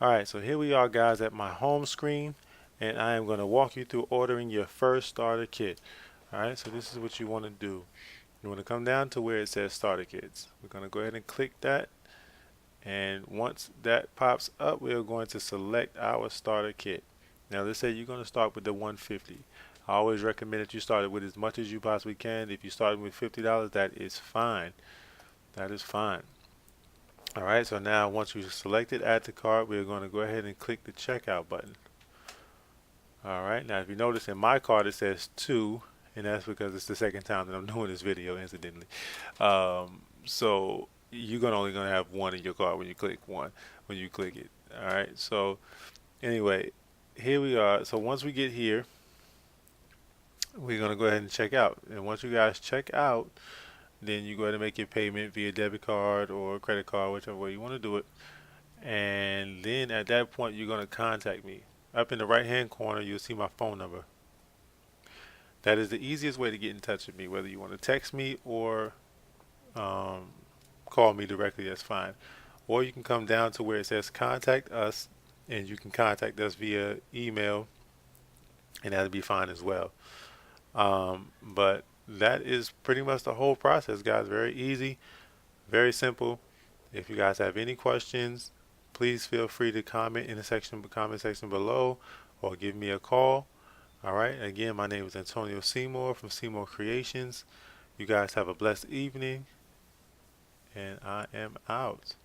Alright, so here we are guys at my home screen, and I am going to walk you through ordering your first starter kit. Alright, so this is what you want to do. You want to come down to where it says starter kits. We're going to go ahead and click that, and once that pops up, we are going to select our starter kit. Now let's say you're going to start with the 150. I always recommend that you start with as much as you possibly can. If you start with $50, that is fine. That is fine. Alright, so now once you selected add to cart, we're going to go ahead and click the checkout button. Alright, now if you notice in my cart it says 2, and that's because it's the second time that I'm doing this video, incidentally. So you're only going to have 1 in your cart when you click it. Alright, so anyway, here we are. So once we get here, we're going to go ahead and check out. And once you guys check out, then you go ahead and make your payment via debit card or credit card, whichever way you want to do it. And then at that point, you're going to contact me. Up in the right hand corner, you'll see my phone number. That is the easiest way to get in touch with me. Whether you want to text me or call me directly, that's fine. Or you can come down to where it says contact us, and you can contact us via email, and that'll be fine as well. But that is pretty much the whole process, guys. Very easy, very simple. If you guys have any questions, please feel free to comment in the comment section below, or give me a call. Alright, again, my name is Antonio Seymour from Seymour Creations. You guys have a blessed evening, and I am out.